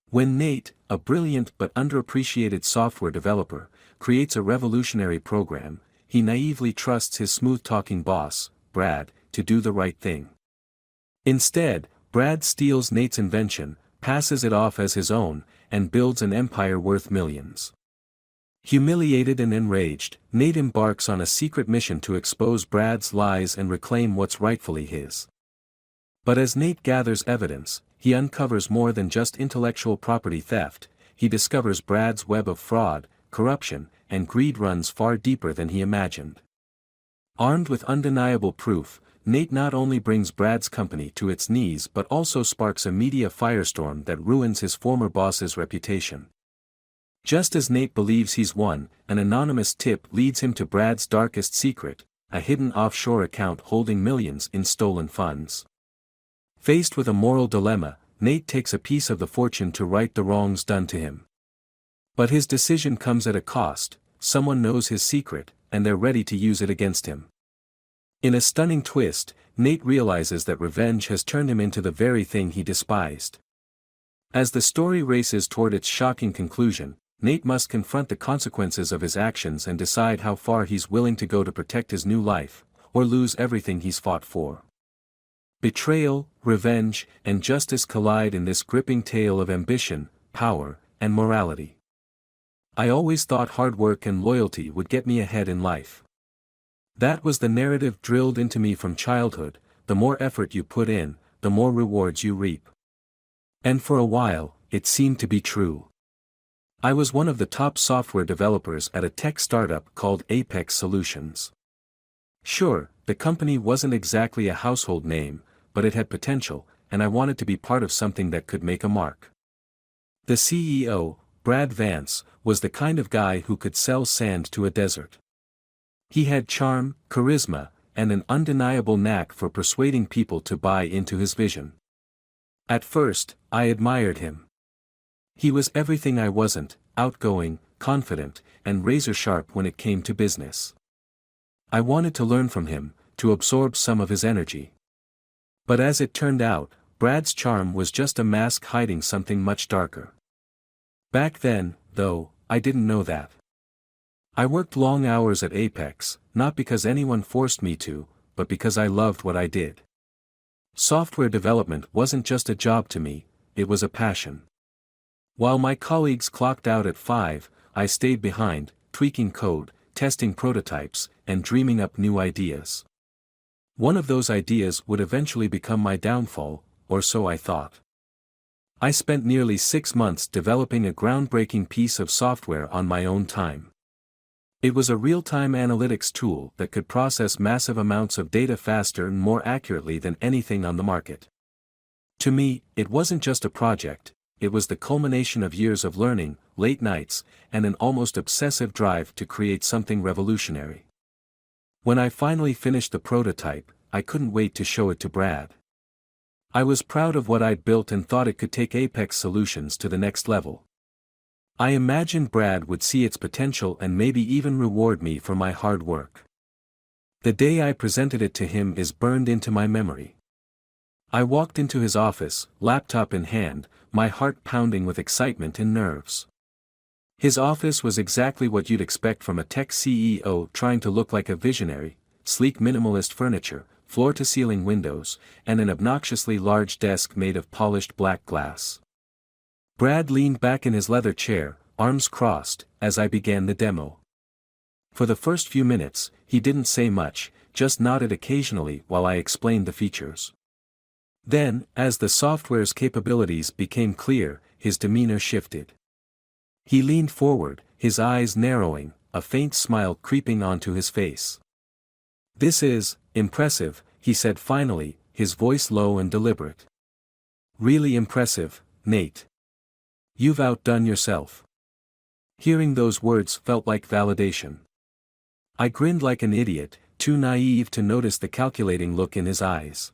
When Nate, a brilliant but underappreciated software developer, creates a revolutionary program, he naively trusts his smooth-talking boss, Brad, to do the right thing. Instead, Brad steals Nate's invention, passes it off as his own, and builds an empire worth millions. Humiliated and enraged, Nate embarks on a secret mission to expose Brad's lies and reclaim what's rightfully his. But as Nate gathers evidence, he uncovers more than just intellectual property theft. He discovers Brad's web of fraud, corruption, and greed runs far deeper than he imagined. Armed with undeniable proof, Nate not only brings Brad's company to its knees but also sparks a media firestorm that ruins his former boss's reputation. Just as Nate believes he's won, an anonymous tip leads him to Brad's darkest secret, a hidden offshore account holding millions in stolen funds. Faced with a moral dilemma, Nate takes a piece of the fortune to right the wrongs done to him. But his decision comes at a cost. Someone knows his secret, and they're ready to use it against him. In a stunning twist, Nate realizes that revenge has turned him into the very thing he despised. As the story races toward its shocking conclusion, Nate must confront the consequences of his actions and decide how far he's willing to go to protect his new life, or lose everything he's fought for. Betrayal, revenge, and justice collide in this gripping tale of ambition, power, and morality. I always thought hard work and loyalty would get me ahead in life. That was the narrative drilled into me from childhood. The more effort you put in, the more rewards you reap. And for a while, it seemed to be true. I was one of the top software developers at a tech startup called Apex Solutions. Sure, the company wasn't exactly a household name, but it had potential, and I wanted to be part of something that could make a mark. The CEO, Brad Vance, was the kind of guy who could sell sand to a desert. He had charm, charisma, and an undeniable knack for persuading people to buy into his vision. At first, I admired him. He was everything I wasn't: outgoing, confident, and razor-sharp when it came to business. I wanted to learn from him, to absorb some of his energy. But as it turned out, Brad's charm was just a mask hiding something much darker. Back then, though, I didn't know that. I worked long hours at Apex, not because anyone forced me to, but because I loved what I did. Software development wasn't just a job to me, it was a passion. While my colleagues clocked out at 5, I stayed behind, tweaking code, testing prototypes, and dreaming up new ideas. One of those ideas would eventually become my downfall, or so I thought. I spent nearly 6 months developing a groundbreaking piece of software on my own time. It was a real-time analytics tool that could process massive amounts of data faster and more accurately than anything on the market. To me, it wasn't just a project, it was the culmination of years of learning, late nights, and an almost obsessive drive to create something revolutionary. When I finally finished the prototype, I couldn't wait to show it to Brad. I was proud of what I'd built and thought it could take Apex Solutions to the next level. I imagined Brad would see its potential and maybe even reward me for my hard work. The day I presented it to him is burned into my memory. I walked into his office, laptop in hand, my heart pounding with excitement and nerves. His office was exactly what you'd expect from a tech CEO trying to look like a visionary: sleek minimalist furniture, floor-to-ceiling windows, and an obnoxiously large desk made of polished black glass. Brad leaned back in his leather chair, arms crossed, as I began the demo. For the first few minutes, he didn't say much, just nodded occasionally while I explained the features. Then, as the software's capabilities became clear, his demeanor shifted. He leaned forward, his eyes narrowing, a faint smile creeping onto his face. "This is impressive," he said finally, his voice low and deliberate. "Really impressive, Nate. You've outdone yourself." Hearing those words felt like validation. I grinned like an idiot, too naive to notice the calculating look in his eyes.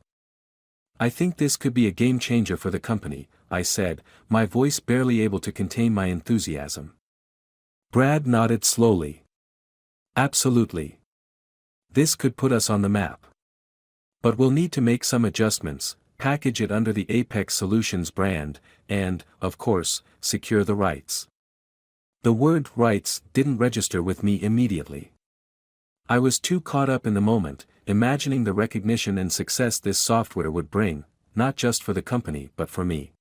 "I think this could be a game changer for the company," I said, my voice barely able to contain my enthusiasm. Brad nodded slowly. "Absolutely. This could put us on the map. But we'll need to make some adjustments. package it under the Apex Solutions brand, and, of course, secure the rights. The word rights didn't register with me immediately. I was too caught up in the moment, imagining the recognition and success this software would bring, not just for the company but for me.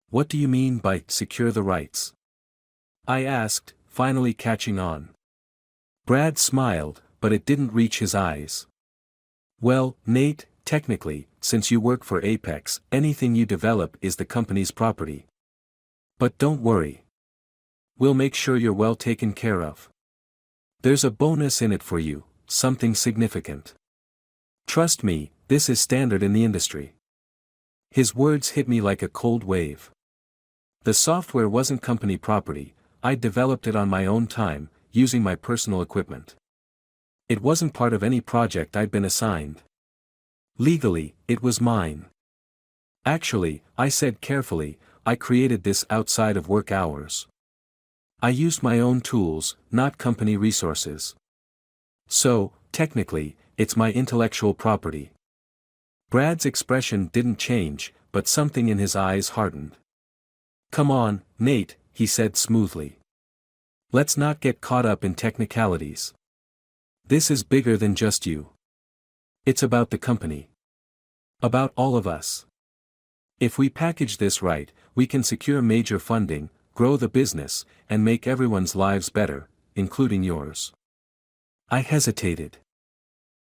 What do you mean by secure the rights? I asked, finally catching on. Brad smiled, but it didn't reach his eyes. Well, Nate, technically, since you work for Apex, anything you develop is the company's property. But don't worry. We'll make sure you're well taken care of. There's a bonus in it for you, something significant. Trust me, this is standard in the industry. His words hit me like a cold wave. The software wasn't company property, I'd developed it on my own time, using my personal equipment. It wasn't part of any project I'd been assigned. Legally, it was mine. Actually, I said carefully, I created this outside of work hours. I used my own tools, not company resources. So, technically, it's my intellectual property. Brad's expression didn't change, but something in his eyes hardened. Come on, Nate, he said smoothly. Let's not get caught up in technicalities. This is bigger than just you. It's about the company. About all of us. If we package this right, we can secure major funding, grow the business, and make everyone's lives better, including yours. I hesitated.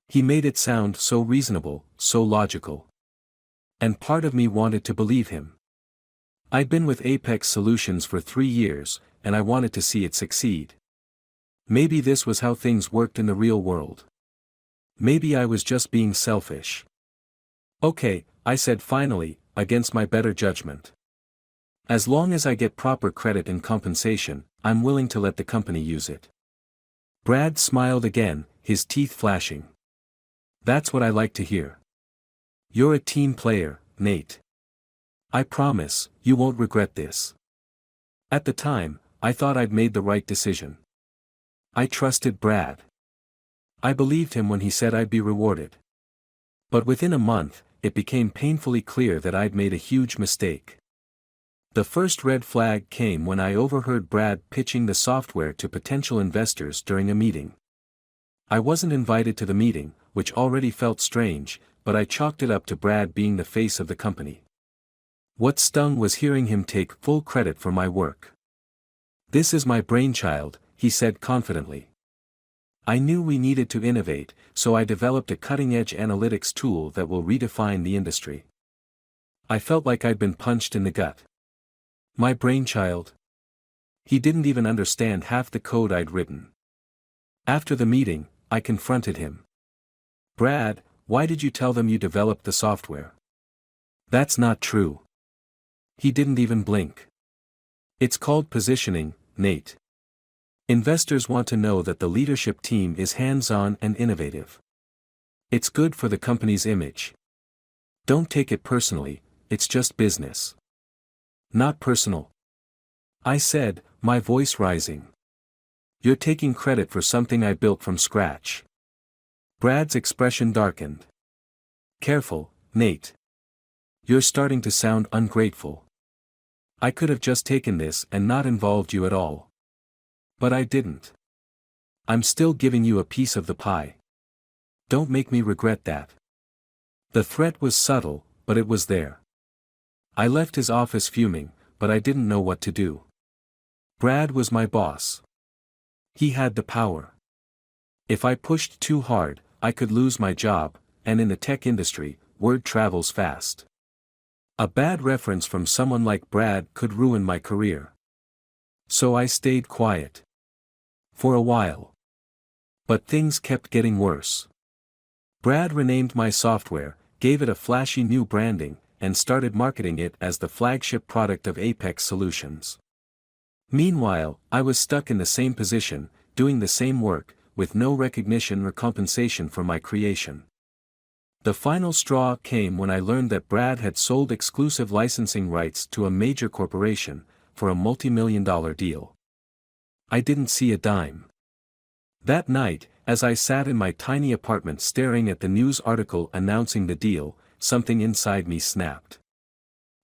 He made it sound so reasonable, so logical. And part of me wanted to believe him. I'd been with Apex Solutions for 3 years, and I wanted to see it succeed. Maybe this was how things worked in the real world. Maybe I was just being selfish. Okay, I said finally, against my better judgment. As long as I get proper credit and compensation, I'm willing to let the company use it. Brad smiled again, his teeth flashing. That's what I like to hear. You're a team player, Nate. I promise, you won't regret this. At the time, I thought I'd made the right decision. I trusted Brad. I believed him when he said I'd be rewarded. But within a month, it became painfully clear that I'd made a huge mistake. The first red flag came when I overheard Brad pitching the software to potential investors during a meeting. I wasn't invited to the meeting, which already felt strange, but I chalked it up to Brad being the face of the company. What stung was hearing him take full credit for my work. This is my brainchild, he said confidently. I knew we needed to innovate, so I developed a cutting-edge analytics tool that will redefine the industry. I felt like I'd been punched in the gut. My brainchild? He didn't even understand half the code I'd written. After the meeting, I confronted him. Brad, why did you tell them you developed the software? That's not true. He didn't even blink. It's called positioning, Nate. Investors want to know that the leadership team is hands-on and innovative. It's good for the company's image. Don't take it personally, it's just business. Not personal. I said, my voice rising. You're taking credit for something I built from scratch. Brad's expression darkened. Careful, Nate. You're starting to sound ungrateful. I could have just taken this and not involved you at all. But I didn't. I'm still giving you a piece of the pie. Don't make me regret that. The threat was subtle, but it was there. I left his office fuming, but I didn't know what to do. Brad was my boss. He had the power. If I pushed too hard, I could lose my job, and in the tech industry, word travels fast. A bad reference from someone like Brad could ruin my career. So I stayed quiet. For a while. But things kept getting worse. Brad renamed my software, gave it a flashy new branding, and started marketing it as the flagship product of Apex Solutions. Meanwhile, I was stuck in the same position, doing the same work, with no recognition or compensation for my creation. The final straw came when I learned that Brad had sold exclusive licensing rights to a major corporation, for a multi-million-dollar deal. I didn't see a dime. That night, as I sat in my tiny apartment staring at the news article announcing the deal, something inside me snapped.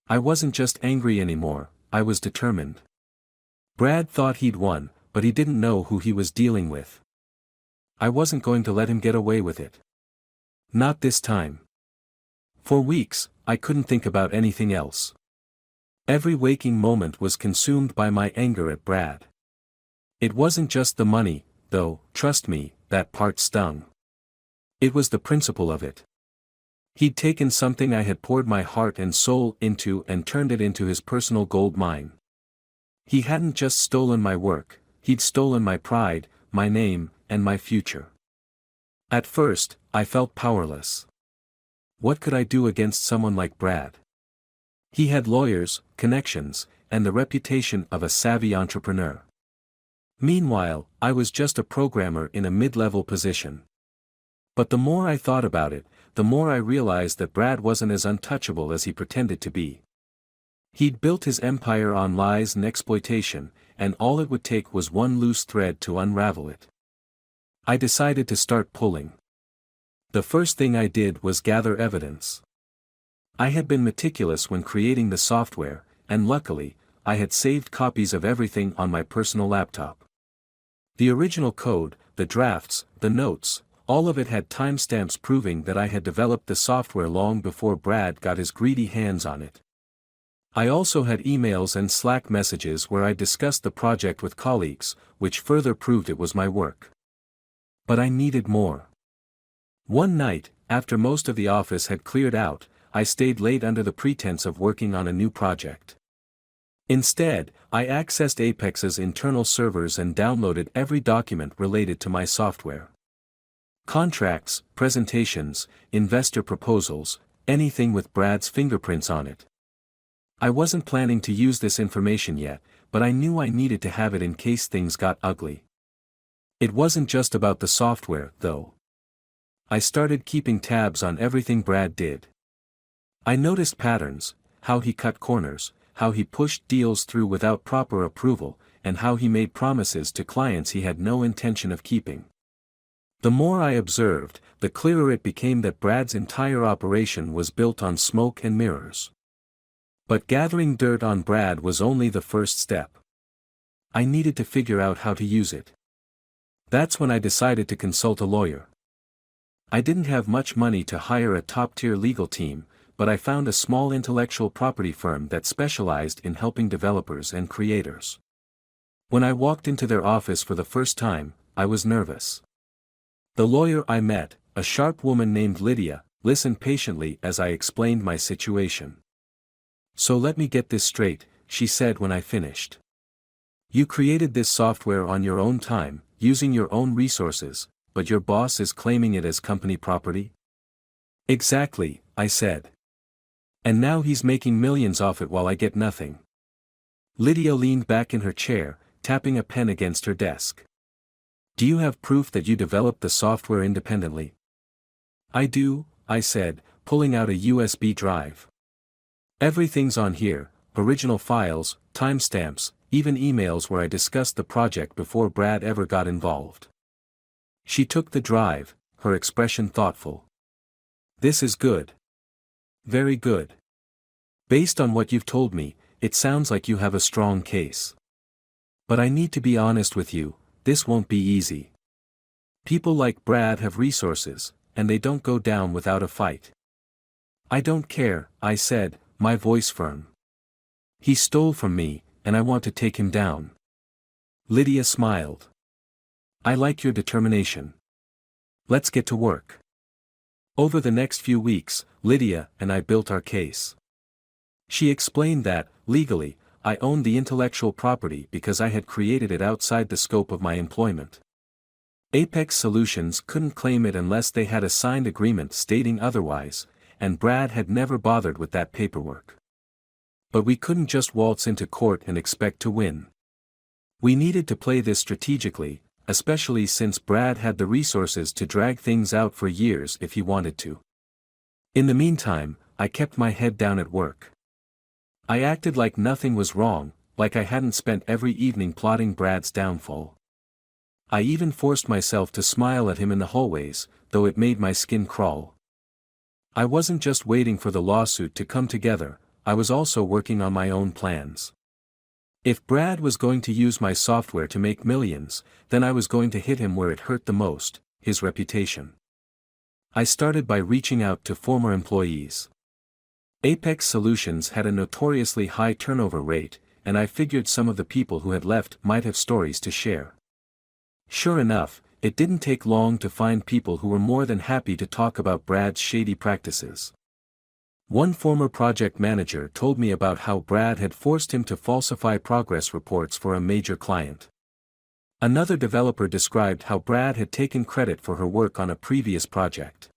I wasn't just angry anymore, I was determined. Brad thought he'd won, but he didn't know who he was dealing with. I wasn't going to let him get away with it. Not this time. For weeks, I couldn't think about anything else. Every waking moment was consumed by my anger at Brad. It wasn't just the money, though, trust me, that part stung. It was the principle of it. He'd taken something I had poured my heart and soul into and turned it into his personal gold mine. He hadn't just stolen my work, he'd stolen my pride, my name, and my future. At first, I felt powerless. What could I do against someone like Brad? He had lawyers, connections, and the reputation of a savvy entrepreneur. Meanwhile, I was just a programmer in a mid-level position. But the more I thought about it, the more I realized that Brad wasn't as untouchable as he pretended to be. He'd built his empire on lies and exploitation, and all it would take was one loose thread to unravel it. I decided to start pulling. The first thing I did was gather evidence. I had been meticulous when creating the software, and luckily, I had saved copies of everything on my personal laptop. The original code, the drafts, the notes, all of it had timestamps proving that I had developed the software long before Brad got his greedy hands on it. I also had emails and Slack messages where I discussed the project with colleagues, which further proved it was my work. But I needed more. One night, after most of the office had cleared out, I stayed late under the pretense of working on a new project. Instead, I accessed Apex's internal servers and downloaded every document related to my software. Contracts, presentations, investor proposals, anything with Brad's fingerprints on it. I wasn't planning to use this information yet, but I knew I needed to have it in case things got ugly. It wasn't just about the software, though. I started keeping tabs on everything Brad did. I noticed patterns, how he cut corners, how he pushed deals through without proper approval, and how he made promises to clients he had no intention of keeping. The more I observed, the clearer it became that Brad's entire operation was built on smoke and mirrors. But gathering dirt on Brad was only the first step. I needed to figure out how to use it. That's when I decided to consult a lawyer. I didn't have much money to hire a top-tier legal team, but I found a small intellectual property firm that specialized in helping developers and creators. When I walked into their office for the first time, I was nervous. The lawyer I met, a sharp woman named Lydia, listened patiently as I explained my situation. "So let me get this straight," she said when I finished. "You created this software on your own time, using your own resources, but your boss is claiming it as company property?" "Exactly," I said. "And now he's making millions off it while I get nothing." Lydia leaned back in her chair, tapping a pen against her desk. "Do you have proof that you developed the software independently?" "I do," I said, pulling out a USB drive. "Everything's on here, original files, timestamps, even emails where I discussed the project before Brad ever got involved." She took the drive, her expression thoughtful. "This is good. Very good. Based on what you've told me, it sounds like you have a strong case. But I need to be honest with you, this won't be easy. People like Brad have resources, and they don't go down without a fight." "I don't care," I said, my voice firm. "He stole from me, and I want to take him down." Lydia smiled. "I like your determination. Let's get to work." Over the next few weeks, Lydia and I built our case. She explained that, legally, I owned the intellectual property because I had created it outside the scope of my employment. Apex Solutions couldn't claim it unless they had a signed agreement stating otherwise, and Brad had never bothered with that paperwork. But we couldn't just waltz into court and expect to win. We needed to play this strategically, especially since Brad had the resources to drag things out for years if he wanted to. In the meantime, I kept my head down at work. I acted like nothing was wrong, like I hadn't spent every evening plotting Brad's downfall. I even forced myself to smile at him in the hallways, though it made my skin crawl. I wasn't just waiting for the lawsuit to come together, I was also working on my own plans. If Brad was going to use my software to make millions, then I was going to hit him where it hurt the most, his reputation. I started by reaching out to former employees. Apex Solutions had a notoriously high turnover rate, and I figured some of the people who had left might have stories to share. Sure enough, it didn't take long to find people who were more than happy to talk about Brad's shady practices. One former project manager told me about how Brad had forced him to falsify progress reports for a major client. Another developer described how Brad had taken credit for her work on a previous project.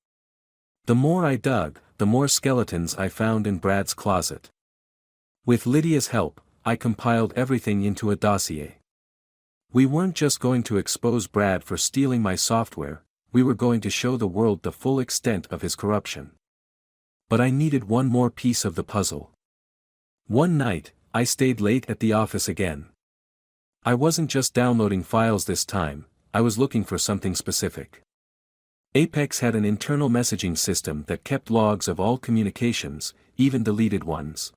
The more I dug, the more skeletons I found in Brad's closet. With Lydia's help, I compiled everything into a dossier. We weren't just going to expose Brad for stealing my software, we were going to show the world the full extent of his corruption. But I needed one more piece of the puzzle. One night, I stayed late at the office again. I wasn't just downloading files this time, I was looking for something specific. Apex had an internal messaging system that kept logs of all communications, even deleted ones.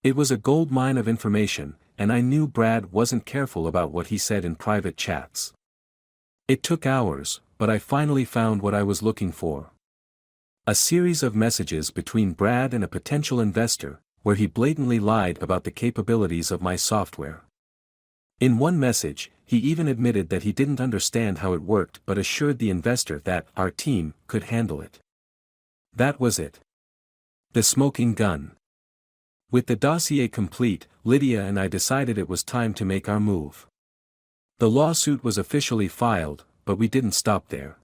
It was a gold mine of information, and I knew Brad wasn't careful about what he said in private chats. It took hours, but I finally found what I was looking for. A series of messages between Brad and a potential investor, where he blatantly lied about the capabilities of my software. In one message, he even admitted that he didn't understand how it worked but assured the investor that our team could handle it. That was it. The smoking gun. With the dossier complete, Lydia and I decided it was time to make our move. The lawsuit was officially filed, but we didn't stop there.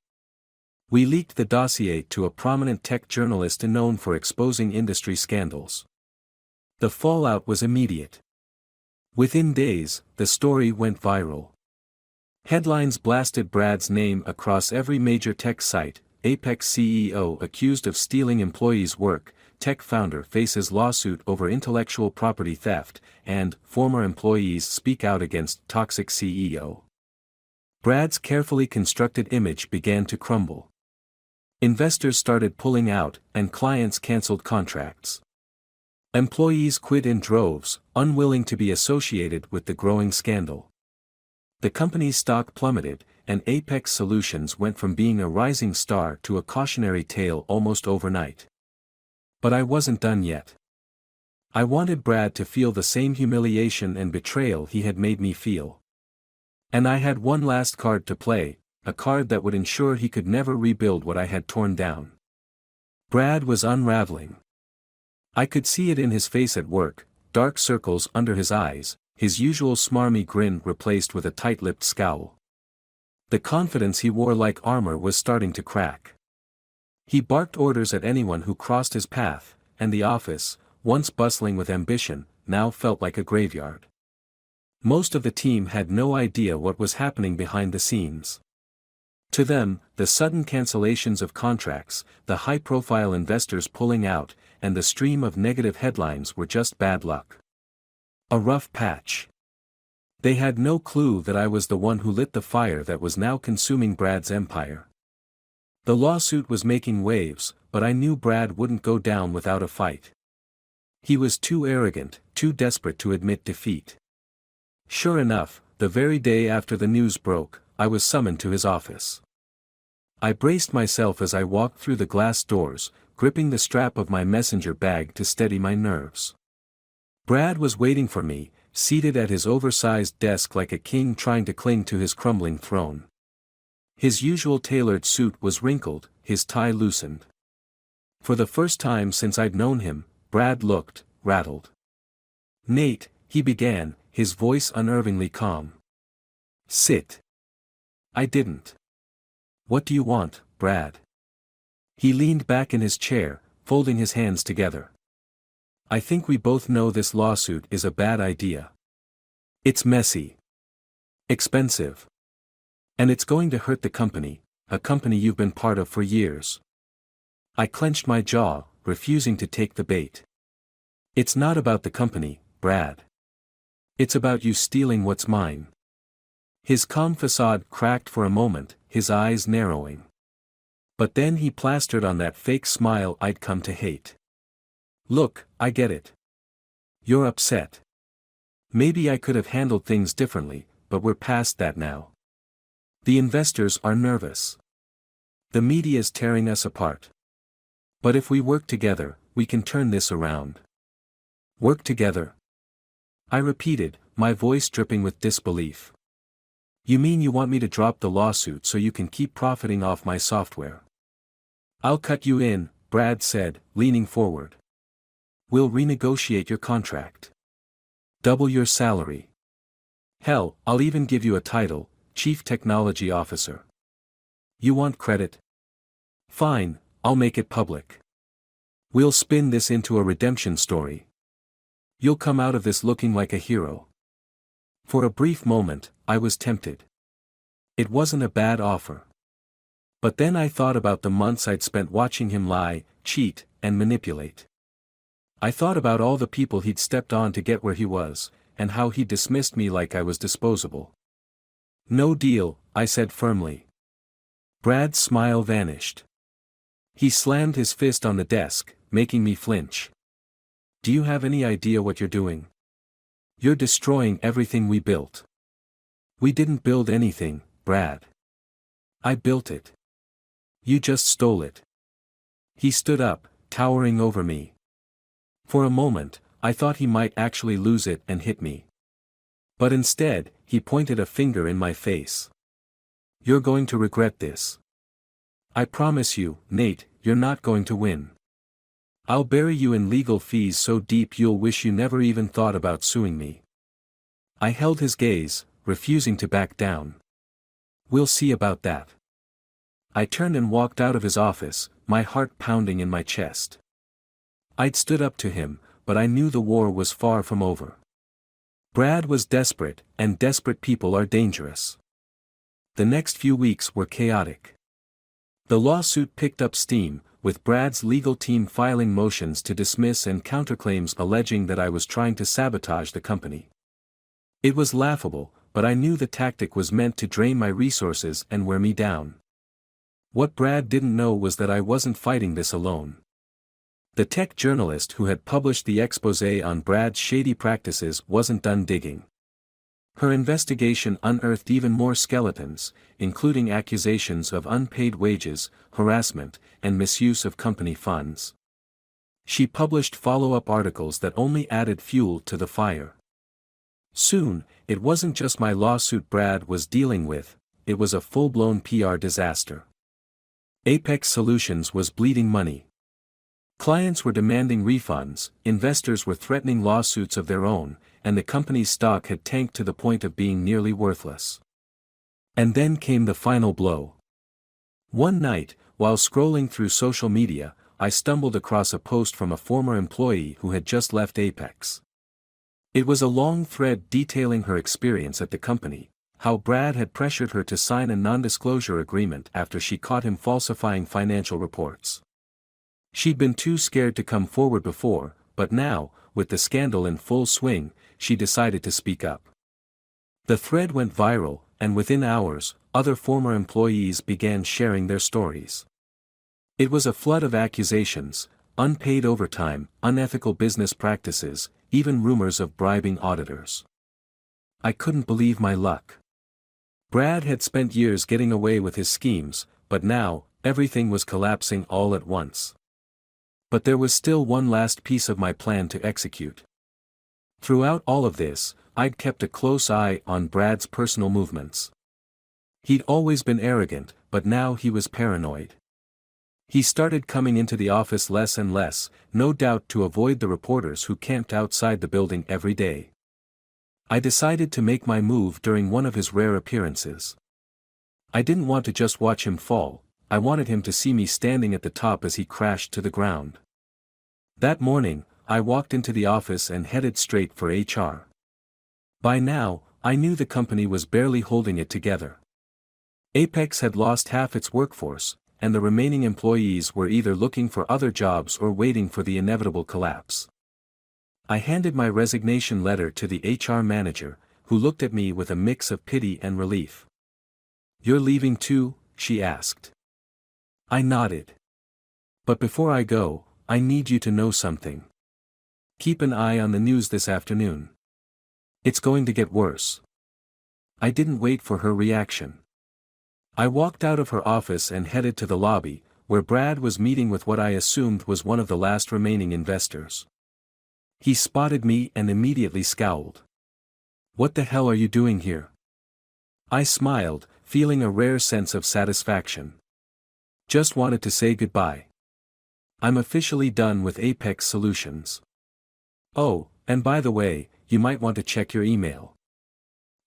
We leaked the dossier to a prominent tech journalist known for exposing industry scandals. The fallout was immediate. Within days, the story went viral. Headlines blasted Brad's name across every major tech site: Apex CEO accused of stealing employees' work, tech founder faces lawsuit over intellectual property theft, and former employees speak out against toxic CEO. Brad's carefully constructed image began to crumble. Investors started pulling out, and clients canceled contracts. Employees quit in droves, unwilling to be associated with the growing scandal. The company's stock plummeted, and Apex Solutions went from being a rising star to a cautionary tale almost overnight. But I wasn't done yet. I wanted Brad to feel the same humiliation and betrayal he had made me feel. And I had one last card to play, a card that would ensure he could never rebuild what I had torn down. Brad was unraveling. I could see it in his face at work, dark circles under his eyes, his usual smarmy grin replaced with a tight-lipped scowl. The confidence he wore like armor was starting to crack. He barked orders at anyone who crossed his path, and the office, once bustling with ambition, now felt like a graveyard. Most of the team had no idea what was happening behind the scenes. To them, the sudden cancellations of contracts, the high-profile investors pulling out, and the stream of negative headlines were just bad luck. A rough patch. They had no clue that I was the one who lit the fire that was now consuming Brad's empire. The lawsuit was making waves, but I knew Brad wouldn't go down without a fight. He was too arrogant, too desperate to admit defeat. Sure enough, the very day after the news broke, I was summoned to his office. I braced myself as I walked through the glass doors, gripping the strap of my messenger bag to steady my nerves. Brad was waiting for me, seated at his oversized desk like a king trying to cling to his crumbling throne. His usual tailored suit was wrinkled, his tie loosened. For the first time since I'd known him, Brad looked rattled. "Nate," he began, his voice unnervingly calm. "Sit." I didn't. "What do you want, Brad?" He leaned back in his chair, folding his hands together. "I think we both know this lawsuit is a bad idea. It's messy. Expensive. And it's going to hurt the company, a company you've been part of for years." I clenched my jaw, refusing to take the bait. "It's not about the company, Brad. It's about you stealing what's mine." His calm facade cracked for a moment, his eyes narrowing. But then he plastered on that fake smile I'd come to hate. Look, I get it. You're upset. Maybe I could have handled things differently, but we're past that now. The investors are nervous. The media's tearing us apart. But if we work together, we can turn this around. Work together? I repeated, my voice dripping with disbelief. You mean you want me to drop the lawsuit so you can keep profiting off my software? I'll cut you in, Brad said, leaning forward. We'll renegotiate your contract. Double your salary. Hell, I'll even give you a title, Chief Technology Officer. You want credit? Fine, I'll make it public. We'll spin this into a redemption story. You'll come out of this looking like a hero. For a brief moment, I was tempted. It wasn't a bad offer. But then I thought about the months I'd spent watching him lie, cheat, and manipulate. I thought about all the people he'd stepped on to get where he was, and how he dismissed me like I was disposable. No deal, I said firmly. Brad's smile vanished. He slammed his fist on the desk, making me flinch. Do you have any idea what you're doing? You're destroying everything we built. We didn't build anything, Brad. I built it. You just stole it. He stood up, towering over me. For a moment, I thought he might actually lose it and hit me. But instead, he pointed a finger in my face. You're going to regret this. I promise you, Nate, you're not going to win. I'll bury you in legal fees so deep you'll wish you never even thought about suing me. I held his gaze, refusing to back down. We'll see about that. I turned and walked out of his office, my heart pounding in my chest. I'd stood up to him, but I knew the war was far from over. Brad was desperate, and desperate people are dangerous. The next few weeks were chaotic. The lawsuit picked up steam, with Brad's legal team filing motions to dismiss and counterclaims alleging that I was trying to sabotage the company. It was laughable, but I knew the tactic was meant to drain my resources and wear me down. What Brad didn't know was that I wasn't fighting this alone. The tech journalist who had published the exposé on Brad's shady practices wasn't done digging. Her investigation unearthed even more skeletons, including accusations of unpaid wages, harassment, and misuse of company funds. She published follow-up articles that only added fuel to the fire. Soon, it wasn't just my lawsuit Brad was dealing with, it was a full-blown PR disaster. Apex Solutions was bleeding money. Clients were demanding refunds, investors were threatening lawsuits of their own, and the company's stock had tanked to the point of being nearly worthless. And then came the final blow. One night, while scrolling through social media, I stumbled across a post from a former employee who had just left Apex. It was a long thread detailing her experience at the company, how Brad had pressured her to sign a non-disclosure agreement after she caught him falsifying financial reports. She'd been too scared to come forward before, but now, with the scandal in full swing, she decided to speak up. The thread went viral, and within hours, other former employees began sharing their stories. It was a flood of accusations, unpaid overtime, unethical business practices, even rumors of bribing auditors. I couldn't believe my luck. Brad had spent years getting away with his schemes, but now, everything was collapsing all at once. But there was still one last piece of my plan to execute. Throughout all of this, I'd kept a close eye on Brad's personal movements. He'd always been arrogant, but now he was paranoid. He started coming into the office less and less, no doubt to avoid the reporters who camped outside the building every day. I decided to make my move during one of his rare appearances. I didn't want to just watch him fall, I wanted him to see me standing at the top as he crashed to the ground. That morning, I walked into the office and headed straight for HR. By now, I knew the company was barely holding it together. Apex had lost half its workforce, and the remaining employees were either looking for other jobs or waiting for the inevitable collapse. I handed my resignation letter to the HR manager, who looked at me with a mix of pity and relief. "You're leaving too?" she asked. I nodded. But before I go, I need you to know something. Keep an eye on the news this afternoon. It's going to get worse. I didn't wait for her reaction. I walked out of her office and headed to the lobby, where Brad was meeting with what I assumed was one of the last remaining investors. He spotted me and immediately scowled. "What the hell are you doing here?" I smiled, feeling a rare sense of satisfaction. "Just wanted to say goodbye. I'm officially done with Apex Solutions. Oh, and by the way, you might want to check your email."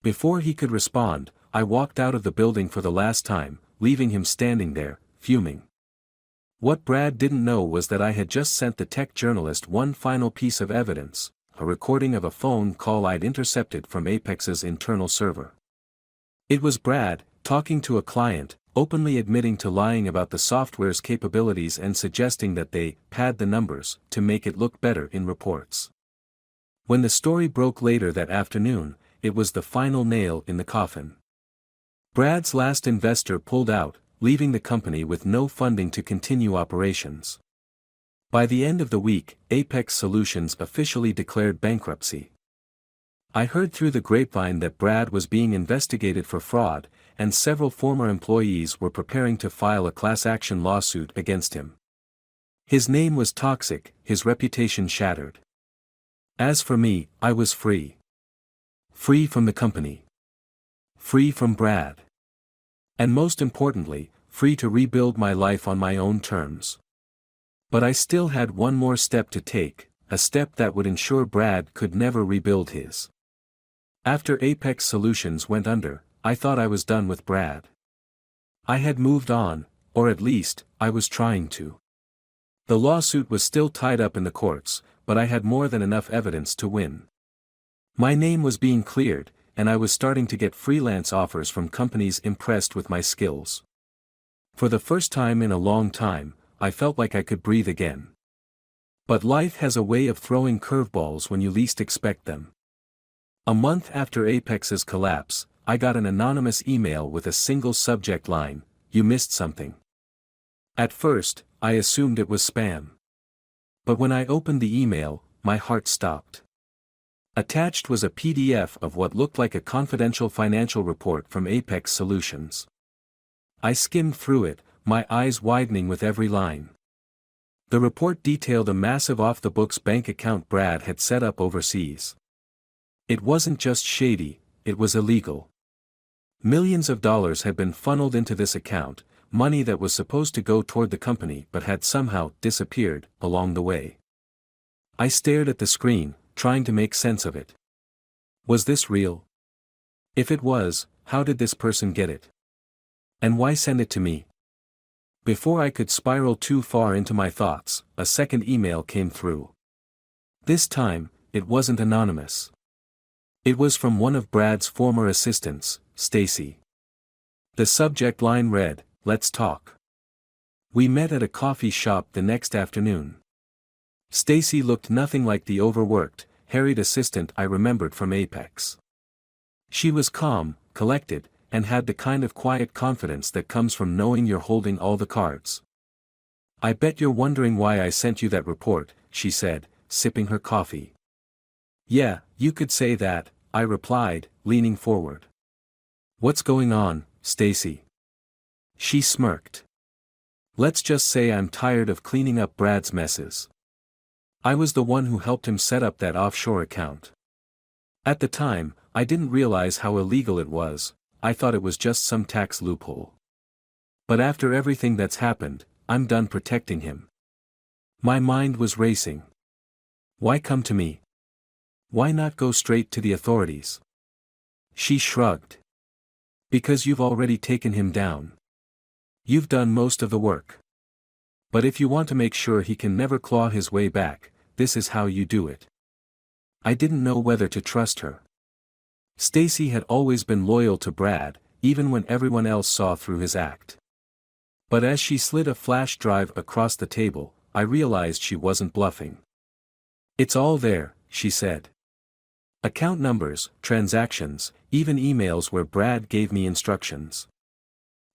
Before he could respond, I walked out of the building for the last time, leaving him standing there, fuming. What Brad didn't know was that I had just sent the tech journalist one final piece of evidence, a recording of a phone call I'd intercepted from Apex's internal server. It was Brad, talking to a client, openly admitting to lying about the software's capabilities and suggesting that they pad the numbers to make it look better in reports. When the story broke later that afternoon, it was the final nail in the coffin. Brad's last investor pulled out, leaving the company with no funding to continue operations. By the end of the week, Apex Solutions officially declared bankruptcy. I heard through the grapevine that Brad was being investigated for fraud, and several former employees were preparing to file a class action lawsuit against him. His name was toxic, his reputation shattered. As for me, I was free. Free from the company. Free from Brad. And most importantly, free to rebuild my life on my own terms. But I still had one more step to take, a step that would ensure Brad could never rebuild his. After Apex Solutions went under, I thought I was done with Brad. I had moved on, or at least, I was trying to. The lawsuit was still tied up in the courts, but I had more than enough evidence to win. My name was being cleared, and I was starting to get freelance offers from companies impressed with my skills. For the first time in a long time, I felt like I could breathe again. But life has a way of throwing curveballs when you least expect them. A month after Apex's collapse, I got an anonymous email with a single subject line: "You missed something." At first, I assumed it was spam. But when I opened the email, my heart stopped. Attached was a PDF of what looked like a confidential financial report from Apex Solutions. I skimmed through it, my eyes widening with every line. The report detailed a massive off-the-books bank account Brad had set up overseas. It wasn't just shady, it was illegal. Millions of dollars had been funneled into this account, money that was supposed to go toward the company but had somehow disappeared along the way. I stared at the screen, trying to make sense of it. Was this real? If it was, how did this person get it? And why send it to me? Before I could spiral too far into my thoughts, a second email came through. This time, it wasn't anonymous. It was from one of Brad's former assistants, Stacy. The subject line read, "Let's talk." We met at a coffee shop the next afternoon. Stacy looked nothing like the overworked, harried assistant I remembered from Apex. She was calm, collected, and had the kind of quiet confidence that comes from knowing you're holding all the cards. "I bet you're wondering why I sent you that report," she said, sipping her coffee. "Yeah, you could say that," I replied, leaning forward. "What's going on, Stacy?" She smirked. "Let's just say I'm tired of cleaning up Brad's messes. I was the one who helped him set up that offshore account. At the time, I didn't realize how illegal it was. I thought it was just some tax loophole. But after everything that's happened, I'm done protecting him." My mind was racing. Why come to me? Why not go straight to the authorities? She shrugged. "Because you've already taken him down. You've done most of the work. But if you want to make sure he can never claw his way back, this is how you do it." I didn't know whether to trust her. Stacy had always been loyal to Brad, even when everyone else saw through his act. But as she slid a flash drive across the table, I realized she wasn't bluffing. "It's all there," she said. "Account numbers, transactions, even emails where Brad gave me instructions."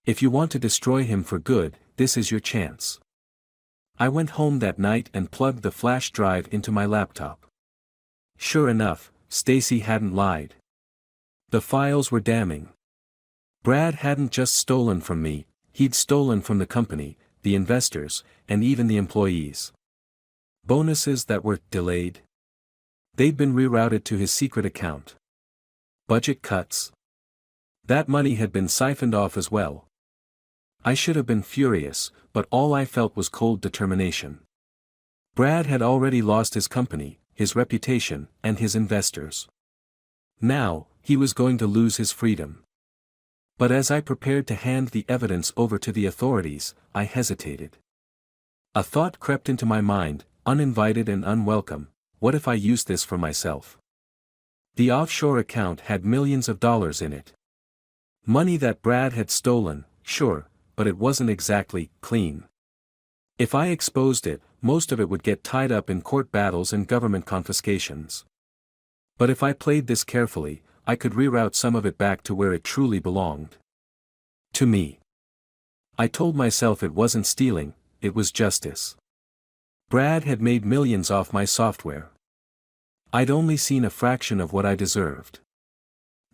If you want to destroy him for good, this is your chance. I went home that night and plugged the flash drive into my laptop. Sure enough, Stacy hadn't lied. The files were damning. Brad hadn't just stolen from me, he'd stolen from the company, the investors, and even the employees. Bonuses that were delayed. They'd been rerouted to his secret account. Budget cuts. That money had been siphoned off as well. I should have been furious, but all I felt was cold determination. Brad had already lost his company, his reputation, and his investors. Now, he was going to lose his freedom. But as I prepared to hand the evidence over to the authorities, I hesitated. A thought crept into my mind, uninvited and unwelcome: what if I used this for myself? The offshore account had millions of dollars in it. Money that Brad had stolen, sure, but it wasn't exactly clean. If I exposed it, most of it would get tied up in court battles and government confiscations. But if I played this carefully, I could reroute some of it back to where it truly belonged. To me. I told myself it wasn't stealing, it was justice. Brad had made millions off my software. I'd only seen a fraction of what I deserved.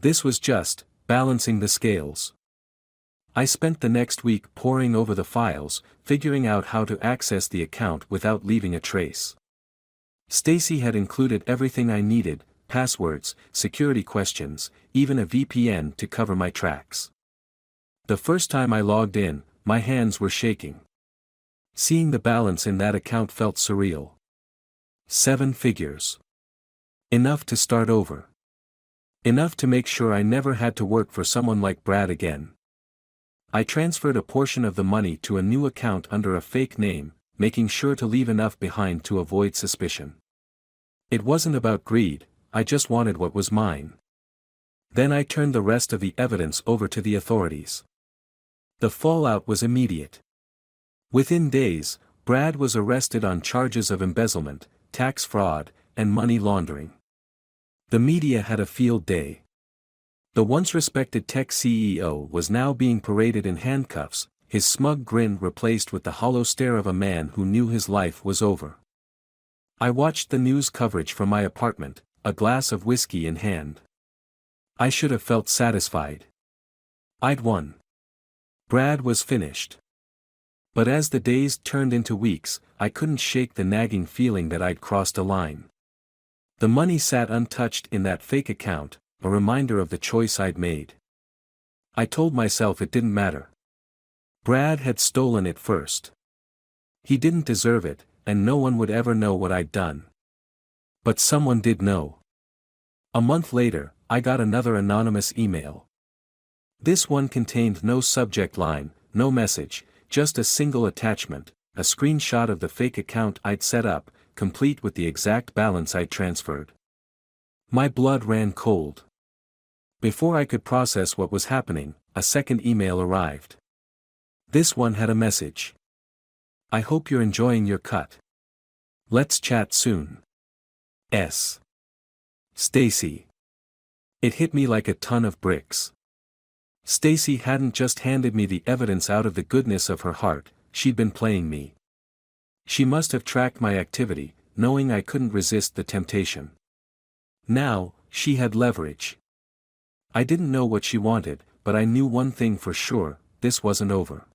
This was just balancing the scales. I spent the next week poring over the files, figuring out how to access the account without leaving a trace. Stacy had included everything I needed: passwords, security questions, even a VPN to cover my tracks. The first time I logged in, my hands were shaking. Seeing the balance in that account felt surreal. 7 figures. Enough to start over. Enough to make sure I never had to work for someone like Brad again. I transferred a portion of the money to a new account under a fake name, making sure to leave enough behind to avoid suspicion. It wasn't about greed, I just wanted what was mine. Then I turned the rest of the evidence over to the authorities. The fallout was immediate. Within days, Brad was arrested on charges of embezzlement, tax fraud, and money laundering. The media had a field day. The once respected tech CEO was now being paraded in handcuffs, his smug grin replaced with the hollow stare of a man who knew his life was over. I watched the news coverage from my apartment, a glass of whiskey in hand. I should have felt satisfied. I'd won. Brad was finished. But as the days turned into weeks, I couldn't shake the nagging feeling that I'd crossed a line. The money sat untouched in that fake account, a reminder of the choice I'd made. I told myself it didn't matter. Brad had stolen it first. He didn't deserve it, and no one would ever know what I'd done. But someone did know. A month later, I got another anonymous email. This one contained no subject line, no message, just a single attachment, a screenshot of the fake account I'd set up, complete with the exact balance I'd transferred. My blood ran cold. Before I could process what was happening, a second email arrived. This one had a message. I hope you're enjoying your cut. Let's chat soon. S. Stacy. It hit me like a ton of bricks. Stacy hadn't just handed me the evidence out of the goodness of her heart, she'd been playing me. She must have tracked my activity, knowing I couldn't resist the temptation. Now, she had leverage. I didn't know what she wanted, but I knew one thing for sure: this wasn't over.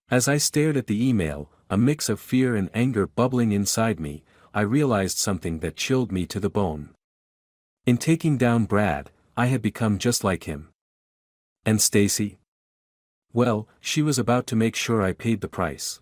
As I stared at the email, a mix of fear and anger bubbling inside me, I realized something that chilled me to the bone. In taking down Brad, I had become just like him. And Stacy? Well, she was about to make sure I paid the price.